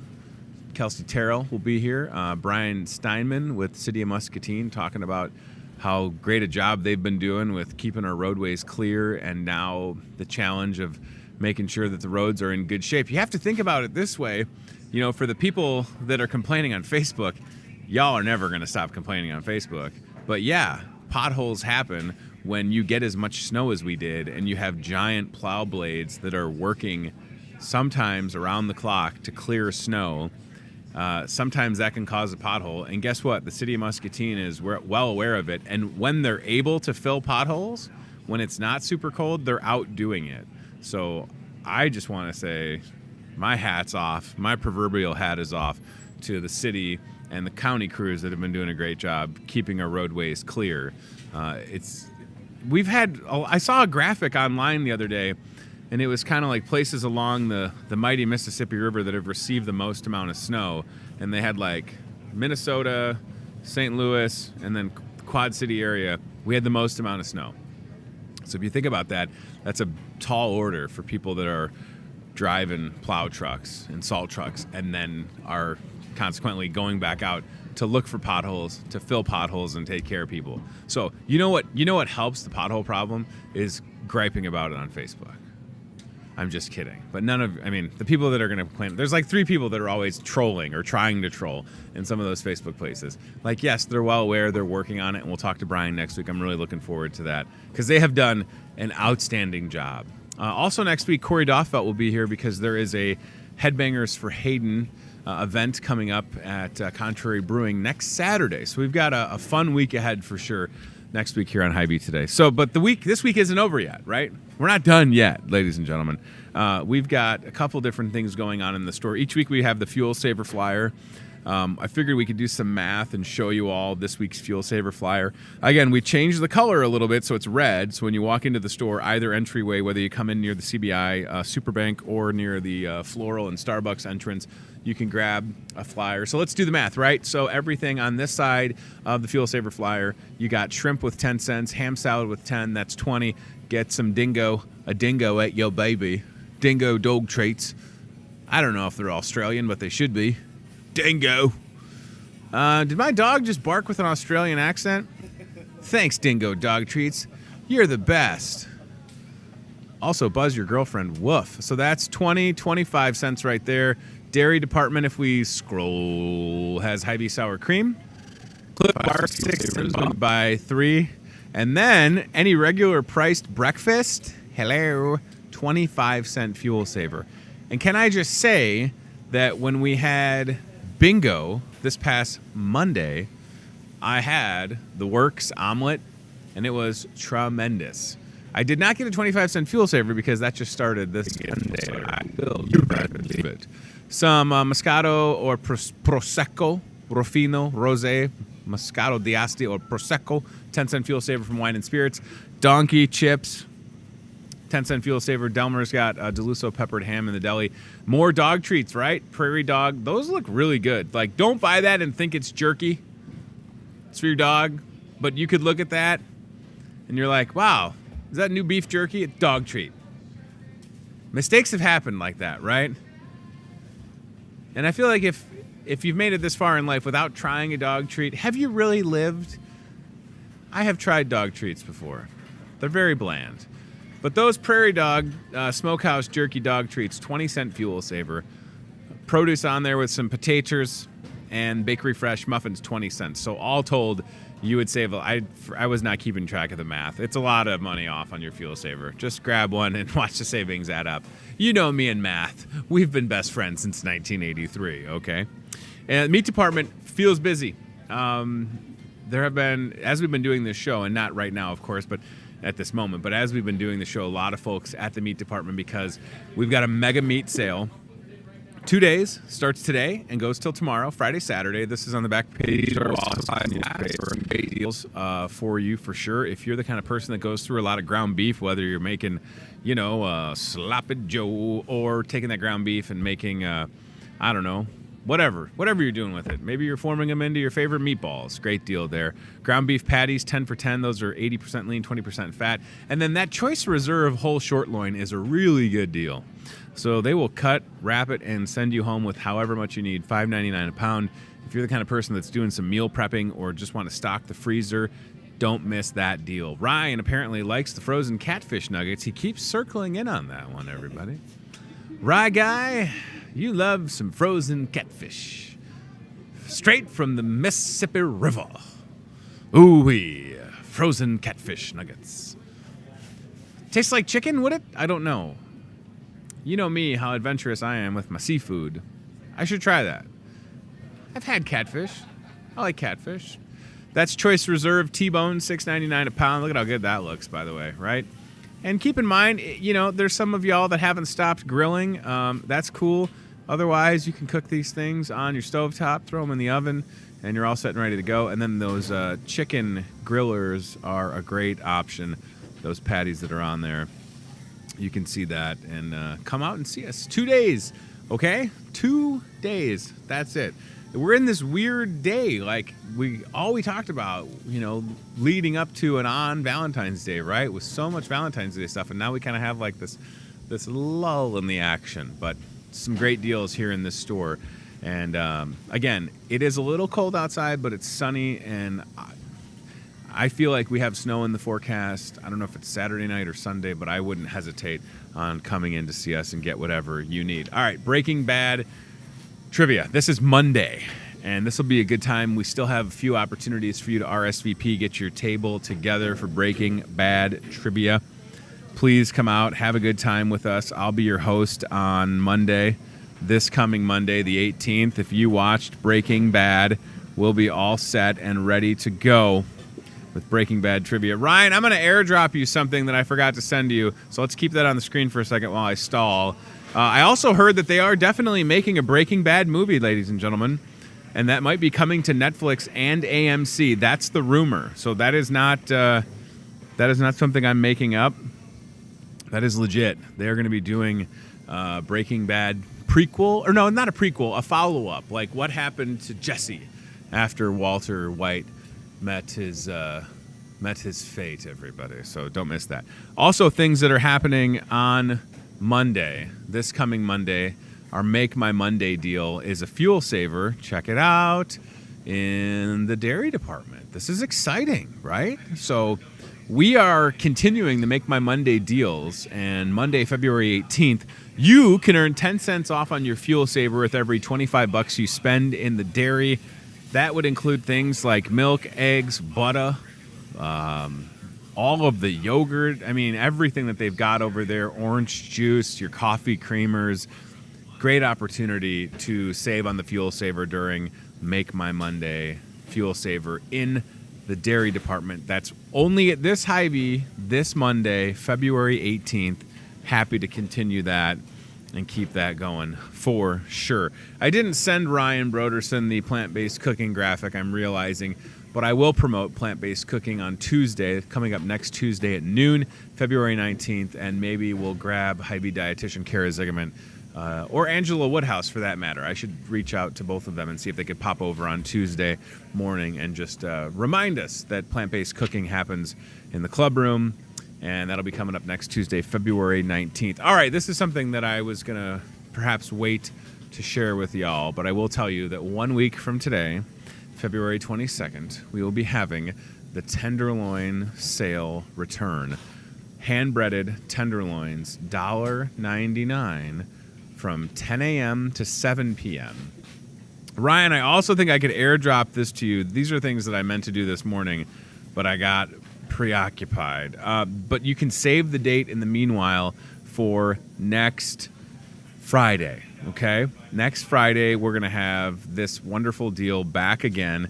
Kelsey Terrell will be here. Brian Steinman with City of Muscatine talking about how great a job they've been doing with keeping our roadways clear, and now the challenge of making sure that the roads are in good shape. You have to think about it this way, for the people that are complaining on Facebook, y'all are never going to stop complaining on Facebook. But yeah, potholes happen when you get as much snow as we did and you have giant plow blades that are working sometimes around the clock to clear snow. Sometimes that can cause a pothole. And guess what? The city of Muscatine is well aware of it. And when they're able to fill potholes, when it's not super cold, they're out doing it. So I just want to say my hat's off. My proverbial hat is off to the city and the county crews that have been doing a great job keeping our roadways clear. I saw a graphic online the other day, and it was kind of like places along the mighty Mississippi River that have received the most amount of snow. And they had like Minnesota, St. Louis, and then Quad City area. We had the most amount of snow. So if you think about that, that's a tall order for people that are driving plow trucks and salt trucks and then are consequently going back out to look for potholes, to fill potholes and take care of people. So you know what helps the pothole problem is griping about it on Facebook. I'm just kidding. But the people that are going to complain, there's like 3 people that are always trolling or trying to troll in some of those Facebook places. Like, yes, they're well aware, they're working on it, and we'll talk to Brian next week. I'm really looking forward to that because they have done an outstanding job. Also next week, Corey Doffelt will be here because there is a Headbangers for Hayden event coming up at Contrary Brewing next Saturday. So we've got a fun week ahead for sure next week here on Hy-Vee Today. So, but this week isn't over yet, right? We're not done yet, ladies and gentlemen. We've got a couple different things going on in the store. Each week we have the Fuel Saver Flyer. I figured we could do some math and show you all this week's Fuel Saver Flyer. Again, we changed the color a little bit so it's red. So when you walk into the store, either entryway, whether you come in near the CBI Superbank or near the Floral and Starbucks entrance, you can grab a flyer. So let's do the math, right? So everything on this side of the Fuel Saver Flyer, you got shrimp with 10 cents, ham salad with 10, that's 20. Get some a dingo at yo baby. Dingo dog treats. I don't know if they're Australian, but they should be. Dingo. Did my dog just bark with an Australian accent? Thanks, Dingo Dog Treats. You're the best. Also, buzz your girlfriend. Woof. So that's 25 cents right there. Dairy department, if we scroll, has Hy-Vee sour cream. Cliff Bar, 6 cents by 3. And then any regular priced breakfast, 25-cent fuel saver. And can I just say that when we had bingo this past Monday, I had the Works omelet, and it was tremendous. I did not get a 25-cent fuel saver because that just started this Monday. So I will believe it. Some Moscato or Prosecco, Ruffino, Rosé, Moscato d'Asti or Prosecco, 10-cent fuel saver from Wine and Spirits. Donkey chips, 10-cent fuel saver. Delmer's got Deluso peppered ham in the deli. More dog treats, right? Prairie dog. Those look really good. Like, don't buy that and think it's jerky. It's for your dog. But you could look at that and you're like, wow, is that new beef jerky? It's dog treat. Mistakes have happened like that, right? And I feel like if you've made it this far in life without trying a dog treat, have you really lived? I have tried dog treats before. They're very bland. But those Prairie Dog Smokehouse Jerky Dog Treats, 20-cent fuel saver. Produce on there with some potatoes and Bakery Fresh muffins, 20 cents. So all told, you would save, I was not keeping track of the math. It's a lot of money off on your fuel saver. Just grab one and watch the savings add up. You know me and math. We've been best friends since 1983, okay? And the meat department feels busy. There have been, as we've been doing this show, and not right now, of course, but at this moment, but as we've been doing the show, a lot of folks at the meat department because we've got a mega meat sale. 2 days, starts today and goes till tomorrow, Friday, Saturday. This is on the back page of our deals for you for sure. If you're the kind of person that goes through a lot of ground beef, whether you're making, sloppy Joe or taking that ground beef and making, I don't know, whatever you're doing with it. Maybe you're forming them into your favorite meatballs. Great deal there. Ground beef patties, 10 for 10. Those are 80% lean, 20% fat. And then that Choice Reserve whole short loin is a really good deal. So they will cut, wrap it, and send you home with however much you need, $5.99 a pound. If you're the kind of person that's doing some meal prepping or just want to stock the freezer, Don't miss that deal. Ryan apparently likes the frozen catfish nuggets. He keeps circling in on that one, everybody. Rye guy, you love some frozen catfish. Straight from the Mississippi River. Ooh-wee, frozen catfish nuggets. Tastes like chicken, would it? I don't know. You know me, how adventurous I am with my seafood. I should try that. I've had catfish. I like catfish. That's Choice Reserve T-bone, $6.99 a pound. Look at how good that looks, by the way, right? And keep in mind, you know, there's some of y'all that haven't stopped grilling. That's cool. Otherwise, you can cook these things on your stovetop, throw them in the oven, and you're all set and ready to go. And then those chicken grillers are a great option. Those patties that are on there, you can see that. And come out and see us. 2 days, okay? 2 days. That's it. We're in this weird day, like all we talked about, you know, leading up to and on Valentine's Day, right? With so much Valentine's Day stuff, and now we kind of have like this lull in the action. But some great deals here in this store, and again, it is a little cold outside, but it's sunny, and I feel like we have snow in the forecast. I don't know if it's Saturday night or Sunday, but I wouldn't hesitate on coming in to see us and get whatever you need. All right, Breaking Bad trivia. This is Monday, and this will be a good time. We still have a few opportunities for you to RSVP, get your table together for Breaking Bad trivia. Please come out, have a good time with us. I'll be your host on Monday, this coming Monday, the 18th. If you watched Breaking Bad, we'll be all set and ready to go with Breaking Bad trivia. Ryan, I'm going to airdrop you something that I forgot to send you, so let's keep that on the screen for a second while I stall. I also heard that they are definitely making a Breaking Bad movie, ladies and gentlemen, and that might be coming to Netflix and AMC. That's the rumor. So that is not something I'm making up. That is legit. They are going to be doing Breaking Bad prequel, or no, not a prequel, a follow-up. Like what happened to Jesse after Walter White met his fate, everybody. So don't miss that. Also, things that are happening on Monday, this coming Monday, our Make My Monday deal is a fuel saver. Check it out in the dairy department. This is exciting, right? So we are continuing the Make My Monday deals, and Monday, February 18th, you can earn 10 cents off on your fuel saver with every 25 bucks you spend in the dairy. That would include things like milk, eggs, butter, all of the yogurt. I mean, everything that they've got over there, orange juice, your coffee creamers. Great opportunity to save on the fuel saver during Make My Monday fuel saver in the dairy department. That's only at this Hy-Vee this Monday, February 18th. Happy to continue that and keep that going for sure. I didn't send Ryan Broderson the plant-based cooking graphic, I'm realizing, but I will promote plant-based cooking on Tuesday, coming up next Tuesday at noon, February 19th, and maybe we'll grab Hy-Vee dietitian Kara Zigerman or Angela Woodhouse for that matter. I should reach out to both of them and see if they could pop over on Tuesday morning and just remind us that plant-based cooking happens in the club room, and that'll be coming up next Tuesday, February 19th. All right, this is something that I was going to perhaps wait to share with y'all, but I will tell you that 1 week from today, February 22nd, we will be having the tenderloin sale return. Hand-breaded tenderloins, $1.99 from 10 a.m. to 7 p.m. Ryan, I also think I could airdrop this to you. These are things that I meant to do this morning, but I got preoccupied. But you can save the date in the meanwhile for next Friday, okay? Next Friday, we're going to have this wonderful deal back again.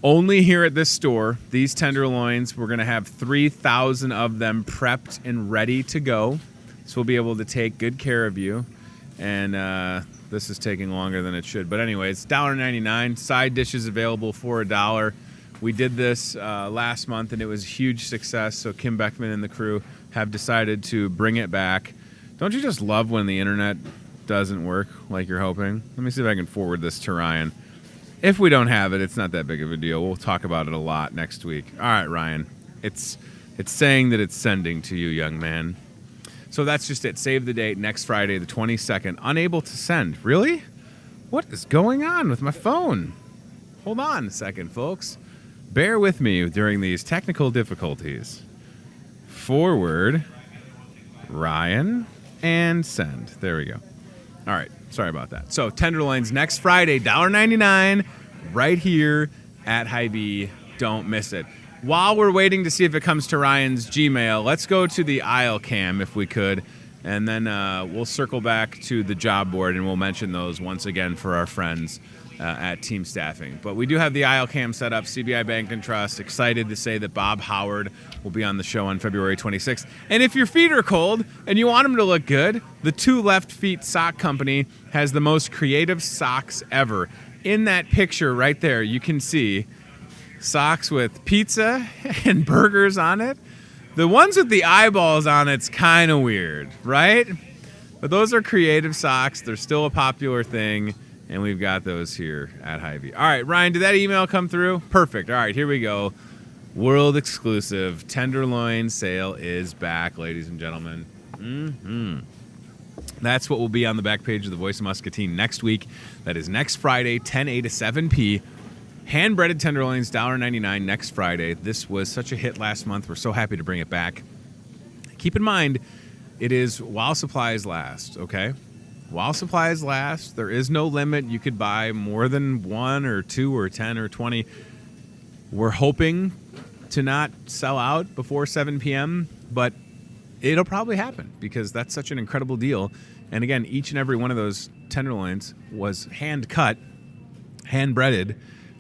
Only here at this store, these tenderloins, we're going to have 3,000 of them prepped and ready to go. So we'll be able to take good care of you. And this is taking longer than it should. But anyway, it's $1.99. Side dishes available for $1. We did this last month, and it was a huge success. So Kim Beckman and the crew have decided to bring it back. Don't you just love when the internet doesn't work like you're hoping? Let me see if I can forward this to Ryan. If we don't have it, it's not that big of a deal. We'll talk about it a lot next week. All right, Ryan. It's saying that it's sending to you, young man. So that's just it. Save the date, next Friday, the 22nd. Unable to send. Really? What is going on with my phone? Hold on a second, folks. Bear with me during these technical difficulties. Forward, Ryan, and send. There we go. All right. Sorry about that. So tenderloins next Friday, $1.99 right here at Hy-Vee. Don't miss it. While we're waiting to see if it comes to Ryan's Gmail, let's go to the aisle cam if we could, and then we'll circle back to the job board and we'll mention those once again for our friends at Team Staffing. But we do have the aisle cam set up. CBI Bank and Trust, excited to say that Bob Howard will be on the show on February 26th. And if your feet are cold and you want them to look good, the Two Left Feet Sock Company has the most creative socks ever. In that picture right there, you can see socks with pizza and burgers on it. The ones with the eyeballs on it's kind of weird, right? But those are creative socks. They're still a popular thing. And we've got those here at Hy-Vee. All right, Ryan, did that email come through? Perfect. All right, here we go. World exclusive tenderloin sale is back, ladies and gentlemen. That's what will be on the back page of the Voice of Muscatine next week. That is next Friday, 10 a to 7 p. Hand-breaded tenderloins, $1.99 next Friday. This was such a hit last month. We're so happy to bring it back. Keep in mind, it is while supplies last, okay? While supplies last, there is no limit. You could buy more than 1 or 2 or 10 or 20. We're hoping to not sell out before 7 p.m., but it'll probably happen because that's such an incredible deal. And again, each and every one of those tenderloins was hand-cut, hand-breaded,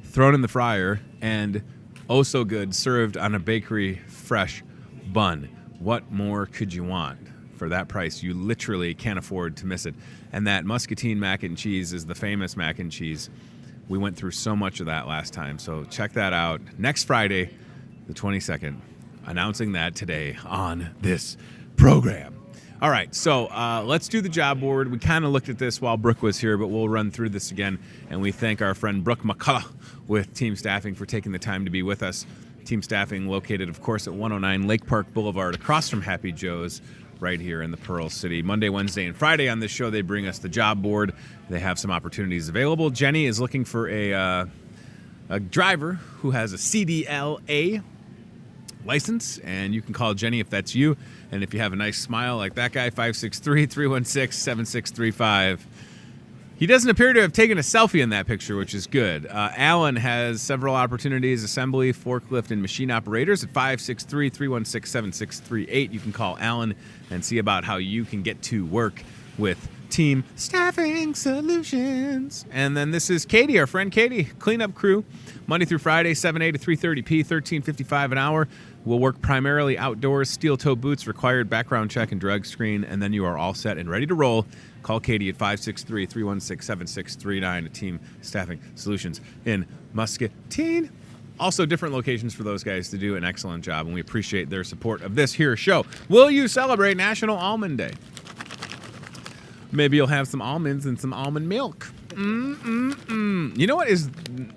thrown in the fryer, and oh so good, served on a bakery fresh bun. What more could you want? For that price, you literally can't afford to miss it. And that Muscatine mac and cheese is the famous mac and cheese. We went through so much of that last time, so check that out. Next Friday, the 22nd, announcing that today on this program. All right, so let's do the job board. We kind of looked at this while Brooke was here, but we'll run through this again. And we thank our friend Brooke McCullough with Team Staffing for taking the time to be with us. Team Staffing located, of course, at 109 Lake Park Boulevard, across from Happy Joe's, right here in the Pearl City. Monday, Wednesday, and Friday on this show, they bring us the job board. They have some opportunities available. Jenny is looking for a driver who has a CDLA license, and you can call Jenny if that's you. And if you have a nice smile like that guy, 563-316-7635. He doesn't appear to have taken a selfie in that picture, which is good. Alan has several opportunities, assembly, forklift, and machine operators at 563-316-7638. You can call Alan and see about how you can get to work with Team Staffing Solutions. And then this is Katie, our friend Katie, cleanup crew, Monday through Friday, 7A to 3:30 p, $13.55 an hour. We'll work primarily outdoors, steel-toe boots, required background check and drug screen, and then you are all set and ready to roll. Call Katie at 563-316-7639 at Team Staffing Solutions in Muscatine. Also, different locations for those guys to do an excellent job, and we appreciate their support of this here show. Will you celebrate National Almond Day? Maybe you'll have some almonds and some almond milk. You know what is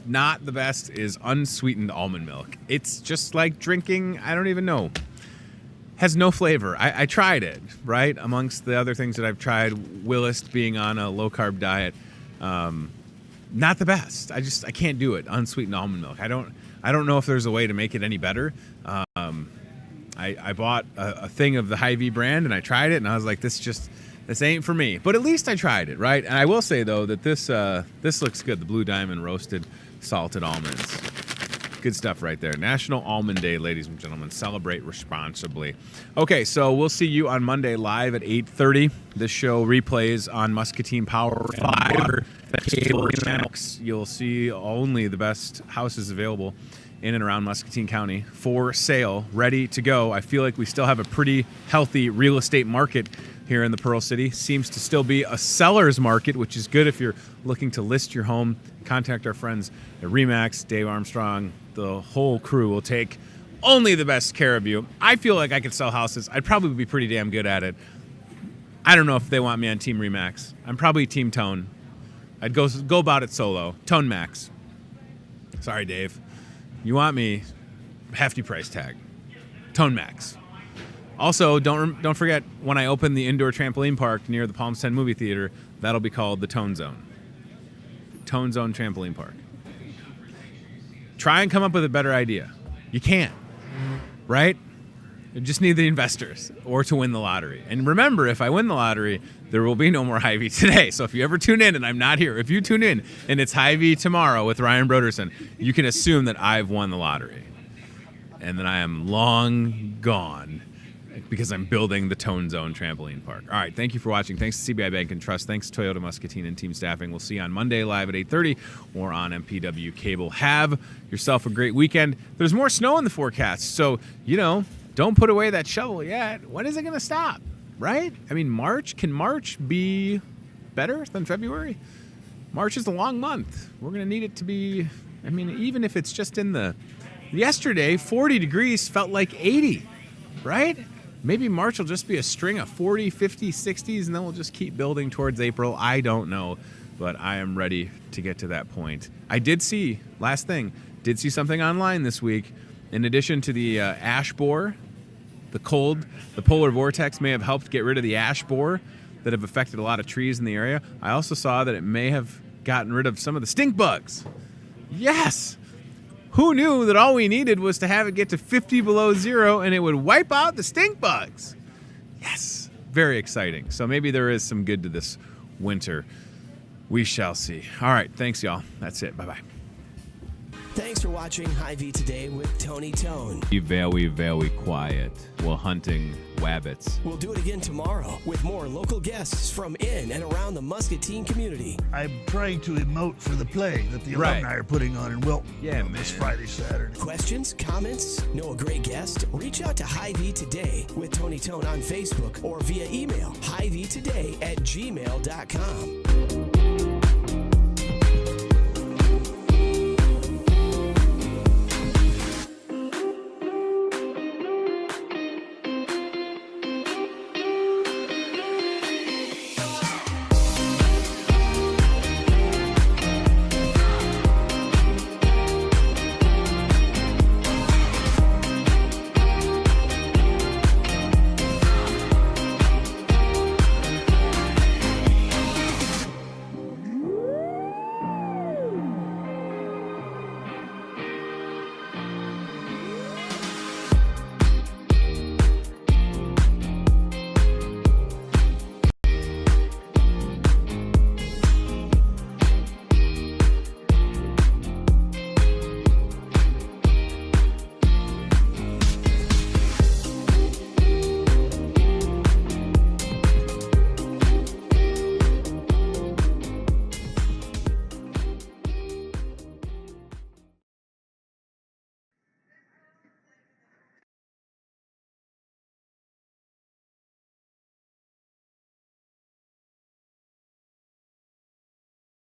not the best is unsweetened almond milk. It's just like drinking, I don't even know. Has no flavor. I tried it, right? Amongst the other things that I've tried, Willist being on a low-carb diet, not the best. I can't do it, unsweetened almond milk. I don't know if there's a way to make it any better. I bought a thing of the Hy-Vee brand, and I tried it, and I was like, this ain't for me. But at least I tried it, right? And I will say, though, that this looks good, the Blue Diamond roasted salted almonds. Good stuff right there. National Almond Day, ladies and gentlemen. Celebrate responsibly. Okay, so we'll see you on Monday live at 8:30. This show replays on Muscatine Power 5. Cable channels. You'll see only the best houses available in and around Muscatine County for sale, ready to go. I feel like we still have a pretty healthy real estate market here in the Pearl City. Seems to still be a seller's market, which is good if you're looking to list your home. Contact our friends at RE/MAX, Dave Armstrong. The whole crew will take only the best care of you. I feel like I could sell houses. I'd probably be pretty damn good at it. I don't know if they want me on Team RE/MAX. I'm probably Team Tone. I'd go about it solo. Tone Max. Sorry, Dave. You want me, hefty price tag. Tone Max. Also, don't forget, when I open the indoor trampoline park near the Palms 10 movie theater, that'll be called the Tone Zone. Tone Zone Trampoline Park. try and come up with a better idea. You can't, right? You just need the investors or to win the lottery. And remember, if I win the lottery, there will be no more Hy-Vee today. So if you ever tune in and I'm not here, if you tune in and it's Hy-Vee tomorrow with Ryan Broderson, you can assume that I've won the lottery. And then I am long gone because I'm building the Tone Zone trampoline park. All right, thank you for watching. Thanks to CBI Bank and Trust. Thanks to Toyota Muscatine and team staffing. We'll see you on Monday live at 8:30 or on MPW Cable. Have yourself a great weekend. There's more snow in the forecast, so, don't put away that shovel yet. When is it going to stop, right? I mean, can March be better than February? March is a long month. We're going to need it to be, even if it's just yesterday, 40 degrees felt like 80, right? Maybe March will just be a string of 40, 50, 60s, and then we'll just keep building towards April. I don't know, but I am ready to get to that point. I did see something online this week. In addition to the ash borer, the polar vortex may have helped get rid of the ash borer that have affected a lot of trees in the area. I also saw that it may have gotten rid of some of the stink bugs. Yes! Who knew that all we needed was to have it get to 50 below zero and it would wipe out the stink bugs? Yes. Very exciting. So maybe there is some good to this winter. We shall see. All right. Thanks, y'all. That's it. Bye-bye. Thanks for watching Hy-Vee Today with Tony Tone. Be very, very quiet while hunting wabbits. We'll do it again tomorrow with more local guests from in and around the Muscatine community. I'm trying to emote for the play that the alumni are putting on in Wilton this Friday, Saturday. Questions, comments, know a great guest? Reach out to Hy-Vee Today with Tony Tone on Facebook or via email, hyveetoday@gmail.com.